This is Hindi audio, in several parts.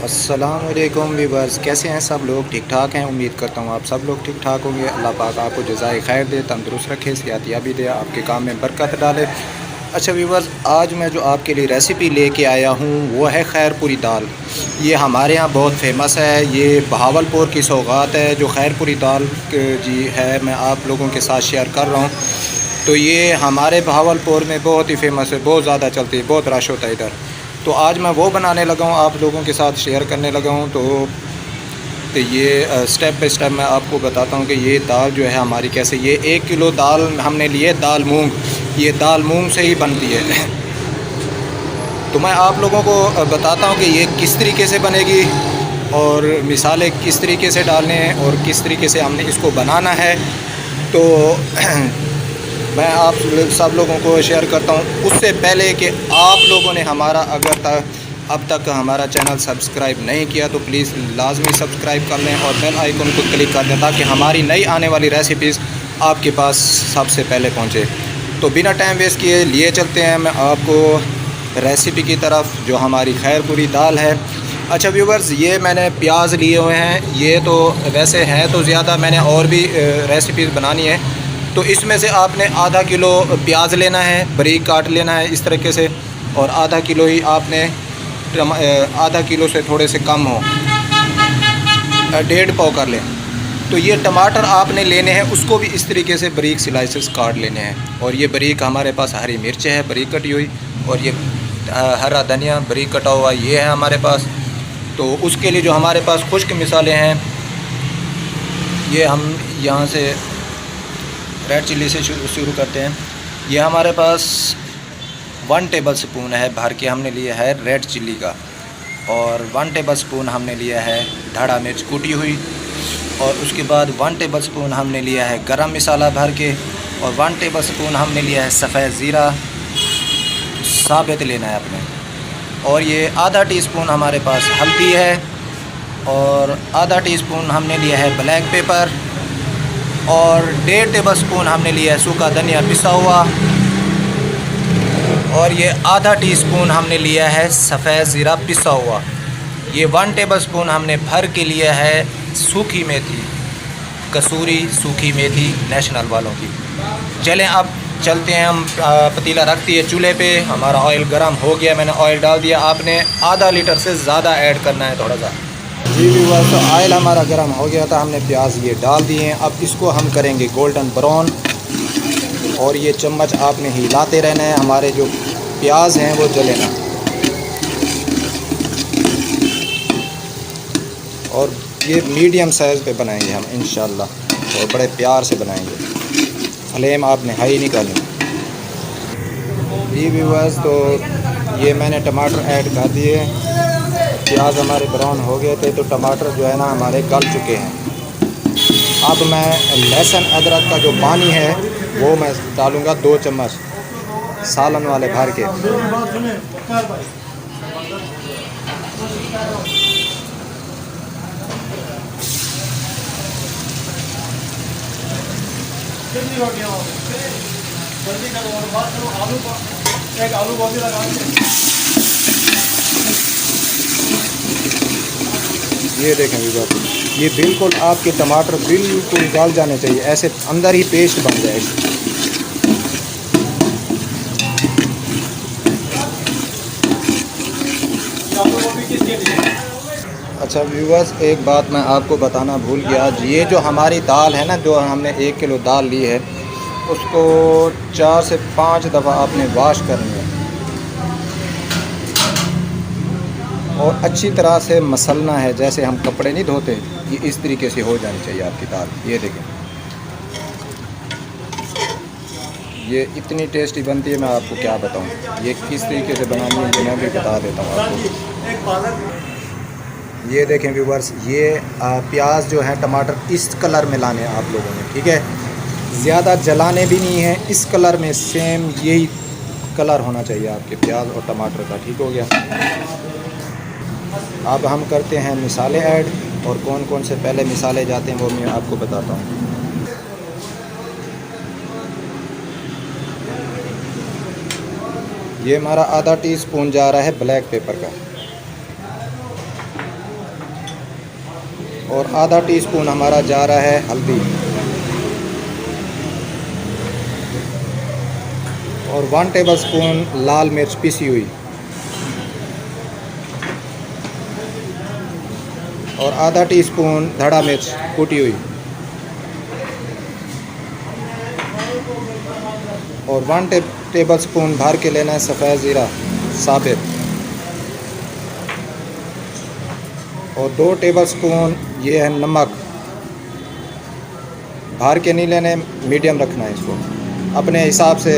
अस्सलाम वालेकुम व्यूअर्स, कैसे हैं सब लोग? ठीक ठाक हैं। उम्मीद करता हूँ आप सब लोग ठीक ठाक होंगे। अल्लाह पाक आपको जज़ाए खैर दे, तंदुरुस्त रखे, सेहतियाबी दे, आपके काम में बरकत डाले। अच्छा व्यूअर्स, आज मैं जो आपके लिए रेसिपी लेके आया हूँ वो है खैरपुरी दाल। ये हमारे यहाँ बहुत फेमस है। ये बहावलपुर की सौगात है जो खैरपुरी दाल जी है, मैं आप लोगों के साथ शेयर कर रहा हूँ। तो ये हमारे बहावलपुर में बहुत ही फेमस है, बहुत ज़्यादा चलती है, बहुत रश होता है इधर। तो आज मैं वो बनाने लगा हूँ, आप लोगों के साथ शेयर करने लगा हूँ। तो ये स्टेप बाय स्टेप मैं आपको बताता हूँ कि ये दाल जो है हमारी कैसे। ये 1 किलो दाल हमने लिए, दाल मूंग। ये दाल मूंग से ही बनती है। तो मैं आप लोगों को बताता हूँ कि ये किस तरीके से बनेगी और मिसाले किस तरीके से डालने हैं और किस तरीके से हमने इसको बनाना है। तो मैं आप सब लोगों को शेयर करता हूँ। उससे पहले कि आप लोगों ने हमारा अब तक हमारा चैनल सब्सक्राइब नहीं किया तो प्लीज़ लाजमी सब्सक्राइब कर लें और बेल आइकन को क्लिक कर दें ताकि हमारी नई आने वाली रेसिपीज़ आपके पास सबसे पहले पहुँचे। तो बिना टाइम वेस्ट किए लिए चलते हैं मैं आपको रेसिपी की तरफ, जो हमारी खैरपुरी दाल है। अच्छा व्यूवर्स, ये मैंने प्याज लिए हुए हैं। ये तो वैसे हैं तो ज़्यादा, मैंने और भी रेसिपीज़ बनानी है। तो इसमें से आपने आधा किलो प्याज लेना है, बारीक काट लेना है इस तरीके से। और आधा किलो ही आपने आधा किलो से थोड़े से कम हो, 1.5 पाव कर लें। तो ये टमाटर आपने लेने हैं, उसको भी इस तरीके से बारीक स्लाइसेस काट लेने हैं। और ये बारीक हमारे पास हरी मिर्च है, बारीक कटी हुई। और ये हरा धनिया बारीक कटा हुआ ये है हमारे पास। तो उसके लिए जो हमारे पास खुश्क मिसाले हैं, ये हम यहाँ से रेड चिल्ली से शुरू करते हैं। ये हमारे पास 1 टेबल स्पून है भर के हमने लिया है रेड चिल्ली का। और 1 टेबल स्पून हमने लिया है धड़ा मिर्च कूटी हुई। और उसके बाद 1 टेबल स्पून हमने लिया है गरम मसाला भर के। और 1 टेबल स्पून हमने लिया है सफ़ेद ज़ीरा, साबित लेना है अपने। और ये आधा टीस्पून हमारे पास हल्दी है। और आधा टीस्पून हमने लिया है ब्लैक पेपर। और 1.5 टेबल स्पून हमने लिया है सूखा धनिया पिसा हुआ। और ये आधा टीस्पून हमने लिया है सफ़ेद ज़ीरा पिसा हुआ। ये 1 टेबल स्पून हमने भर के लिया है सूखी मेथी, कसूरी सूखी मेथी नेशनल वालों की। चलें अब चलते हैं, हम पतीला रख दिए चूल्हे पे, हमारा ऑयल गर्म हो गया, मैंने ऑयल डाल दिया। आपने आधा लीटर से ज़्यादा ऐड करना है थोड़ा सा। जी व्यूअर्स, तो ऑयल हमारा गर्म हो गया था, हमने प्याज ये डाल दिए हैं। अब इसको हम करेंगे गोल्डन ब्राउन। और ये चम्मच आपने हिलाते रहना है, हमारे जो प्याज हैं वो जले ना। और ये मीडियम साइज़ पे बनाएंगे हम इंशाल्लाह, और बड़े प्यार से बनाएंगे। फ्लेम आपने हाई नहीं करनी। जी व्यूअर्स, तो ये मैंने टमाटर ऐड कर दिए। प्याज हमारे ब्राउन हो गए थे तो टमाटर जो है ना हमारे गल चुके हैं। अब मैं लहसुन अदरक का जो पानी है वो मैं डालूँगा 2 चम्मच सालन वाले भर के। ये देखें व्यूअर्स, ये बिल्कुल आपके टमाटर बिल्कुल गल जाने चाहिए, ऐसे अंदर ही पेस्ट बन जाएगी। अच्छा व्यूअर्स, एक बात मैं आपको बताना भूल गया। ये जो हमारी दाल है ना, जो हमने 1 किलो दाल ली है, उसको 4 से 5 दफ़ा आपने वॉश करनी है और अच्छी तरह से मसलना है, जैसे हम कपड़े नहीं धोते। ये इस तरीके से हो जानी चाहिए आपकी दाल। ये देखें, ये इतनी टेस्टी बनती है, मैं आपको क्या बताऊं। ये किस तरीके से बनानी है मैं भी बता देता हूँ आपको। ये देखें व्यूवर्स, ये प्याज जो है टमाटर इस कलर में लाने हैं आप लोगों ने, ठीक है। ज़्यादा जलाने भी नहीं है, इस कलर में सेम यही कलर होना चाहिए आपके प्याज और टमाटर का। ठीक हो गया। अब हम करते हैं मिसाले ऐड, और कौन कौन से पहले मिसाले जाते हैं वो मैं आपको बताता हूँ। ये हमारा आधा टीस्पून जा रहा है ब्लैक पेपर का। और आधा टीस्पून हमारा जा रहा है हल्दी और 1 टेबलस्पून लाल मिर्च पिसी हुई और आधा टीस्पून धड़ा मिर्च कूटी हुई और 1 टेबलस्पून भर के लेना है सफ़ेद ज़ीरा साबित और 2 टेबलस्पून ये है नमक। भर के नहीं लेने, मीडियम रखना है इसको, अपने हिसाब से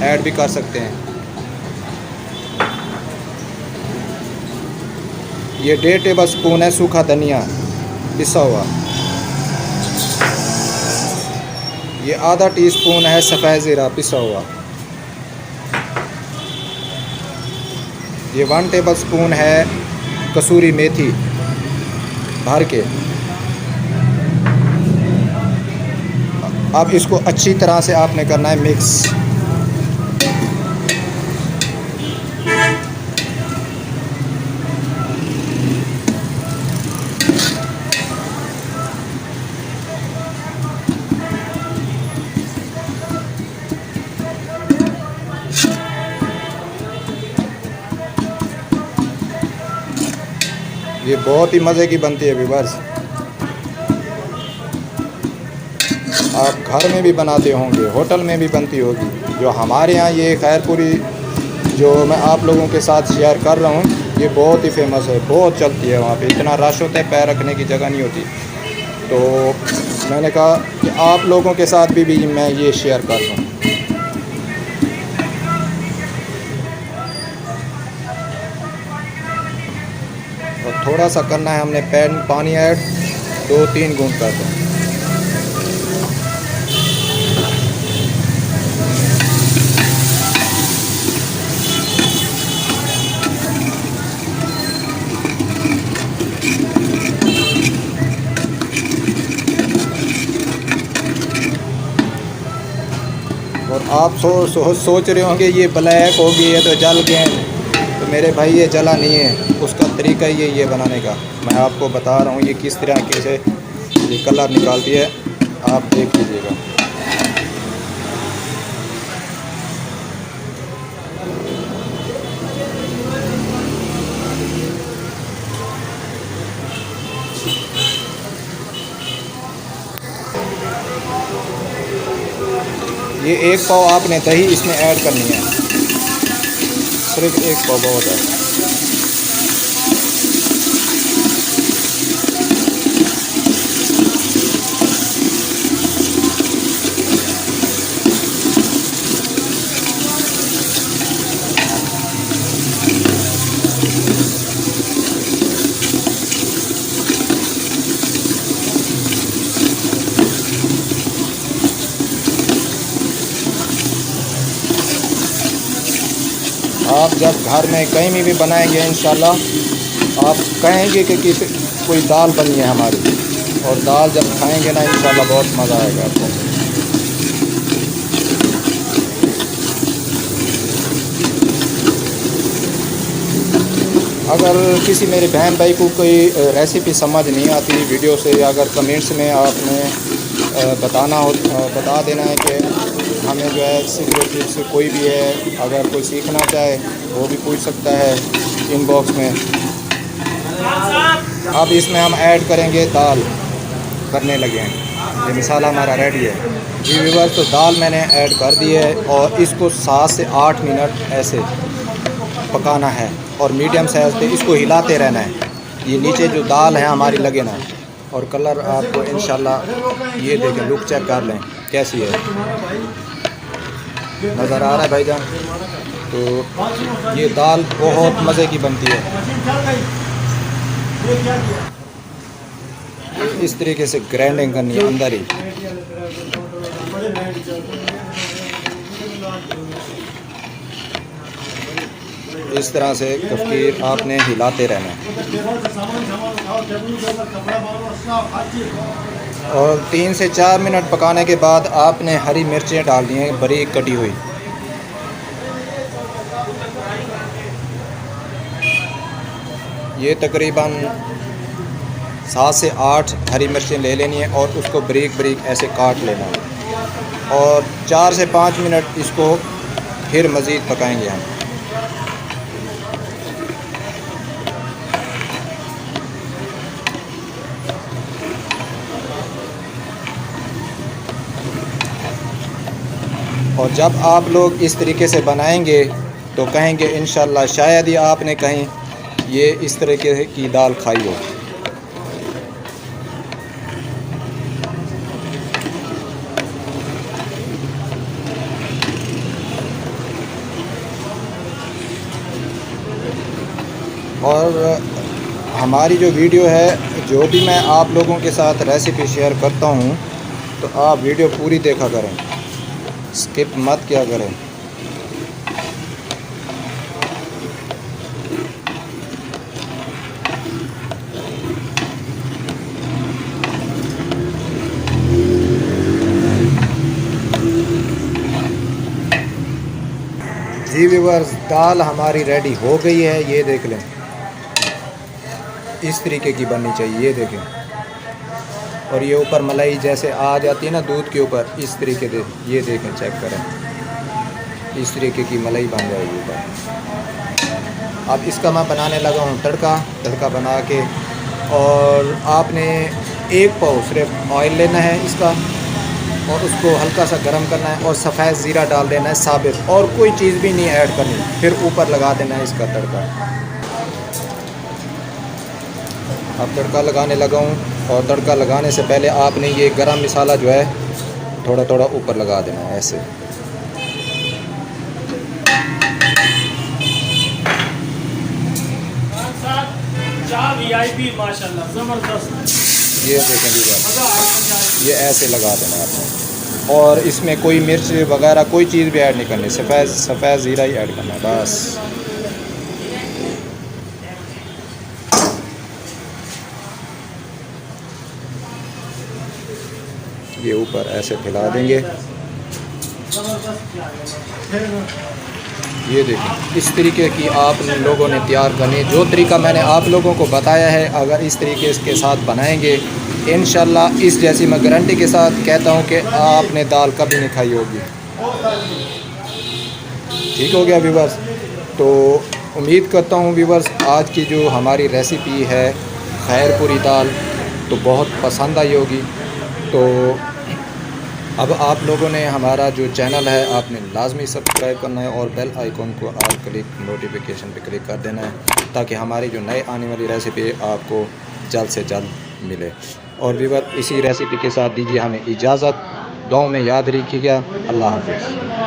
ऐड भी कर सकते हैं। ये 1.5 टेबलस्पून है सूखा धनिया पिसा हुआ। ये आधा टीस्पून है सफ़ेद ज़ीरा पिसा हुआ। ये 1 टेबलस्पून है कसूरी मेथी भर के। अब इसको अच्छी तरह से आपने करना है मिक्स। ये बहुत ही मज़े की बनती है व्यूअर्स। आप घर में भी बनाते होंगे, होटल में भी बनती होगी। जो हमारे यहाँ ये खैर पूरी जो मैं आप लोगों के साथ शेयर कर रहा हूँ, ये बहुत ही फेमस है, बहुत चलती है। वहाँ पे इतना रश होता है, पैर रखने की जगह नहीं होती। तो मैंने कहा कि आप लोगों के साथ भी मैं ये शेयर कर रहा हूँ। और थोड़ा सा करना है हमने पानी ऐड, 2-3 घूंट कर दें। और आप सोच रहे होंगे ये ब्लैक होगी, ये तो जल गए। तो मेरे भाई ये जला नहीं है, उसका तरीका ये बनाने का मैं आपको बता रहा हूँ। ये किस तरीके से ये कलर निकालती है, आप देख लीजिएगा। ये 1 पाव आपने दही इसमें ऐड करनी है, सिर्फ 1 पाव बहुत है। आप जब घर में कहीं भी बनाएंगे इंशाल्लाह आप कहेंगे कि कोई दाल बनी है हमारी, और दाल जब खाएंगे ना इंशाल्लाह बहुत मज़ा आएगा आपको। अगर किसी मेरे बहन भाई को कोई रेसिपी समझ नहीं आती वीडियो से, अगर कमेंट्स में आपने बता देना है कि हमें जो है सीक्रेट से कोई भी है, अगर कोई सीखना चाहे वो भी पूछ सकता है इनबॉक्स में। अब इसमें हम ऐड करेंगे दाल, करने लगे हैं। ये मसाला हमारा रेडी है जी व्यूअर्स। तो दाल मैंने ऐड कर दी है और इसको 7 से 8 मिनट ऐसे पकाना है और मीडियम साइज़ पे इसको हिलाते रहना है। ये नीचे जो दाल है हमारी लगे ना। और कलर आपको इंशाल्लाह ये देखें, लुक चेक कर लें कैसी है, नज़र आ रहा है भाईजान। तो ये दाल बहुत मज़े की बनती है। इस तरीके से ग्राइंडिंग करनी है अंदर ही। इस तरह से तफकीर आपने हिलाते रहना है। और 3 से 4 मिनट पकाने के बाद आपने हरी मिर्चें डालनी हैं बारीक कटी हुई। ये तकरीबन 7 से 8 हरी मिर्चें ले लेनी है और उसको बारीक बारीक ऐसे काट लेना है और 4 से 5 मिनट इसको फिर मज़ीद पकाएंगे हम। और जब आप लोग इस तरीके से बनाएंगे तो कहेंगे इंशाल्लाह शायद ही आपने कहीं ये इस तरीके की दाल खाई हो। और हमारी जो वीडियो है, जो भी मैं आप लोगों के साथ रेसिपी शेयर करता हूँ, तो आप वीडियो पूरी देखा करें, स्किप मत किया करें। जी व्यूअर्स, दाल हमारी रेडी हो गई है, ये देख लें, इस तरीके की बननी चाहिए, ये देखें। और ये ऊपर मलाई जैसे आ जाती है ना दूध के ऊपर, इस तरीके से ये देखें, चेक करें, इस तरीके की मलाई बन जाएगी ऊपर। अब इसका मैं बनाने लगा हूँ तड़का बना के। और आपने 1 पाव सिर्फ ऑयल लेना है इसका और उसको हल्का सा गर्म करना है और सफ़ेद ज़ीरा डाल देना है साबित, और कोई चीज़ भी नहीं ऐड करनी, फिर ऊपर लगा देना है इसका तड़का। अब तड़का लगाने लगा हूँ और तड़का लगाने से पहले आपने ये गरम मसाला जो है थोड़ा थोड़ा ऊपर लगा देना है ऐसे। माशाल्लाह ज़बरदस्त। ये देखें जी बात, ये ऐसे लगा देना आपने। और इसमें कोई मिर्च वगैरह कोई चीज़ भी ऐड नहीं करनी, सफ़ेद ज़ीरा ही ऐड करना है बस। ये ऊपर ऐसे फैला देंगे। ये देखें, इस तरीके की आप लोगों ने तैयार करनी है। जो तरीका मैंने आप लोगों को बताया है, अगर इस तरीके के साथ बनाएंगे इंशाल्लाह, इस जैसी मैं गारंटी के साथ कहता हूँ कि आपने दाल कभी नहीं खाई होगी। ठीक हो गया व्यूअर्स, तो उम्मीद करता हूँ व्यूअर्स आज की जो हमारी रेसिपी है खैरपुरी दाल तो बहुत पसंद आई होगी। तो अब आप लोगों ने हमारा जो चैनल है आपने लाजमी सब्सक्राइब करना है और बेल आइकॉन को ऑल क्लिक नोटिफिकेशन पे क्लिक कर देना है, ताकि हमारी जो नए आने वाली रेसिपी आपको जल्द से जल्द मिले। और व्यूअर इसी रेसिपी के साथ दीजिए हमें इजाज़त, दुआओं में याद रखिएगा। अल्लाह हाफ़िज़।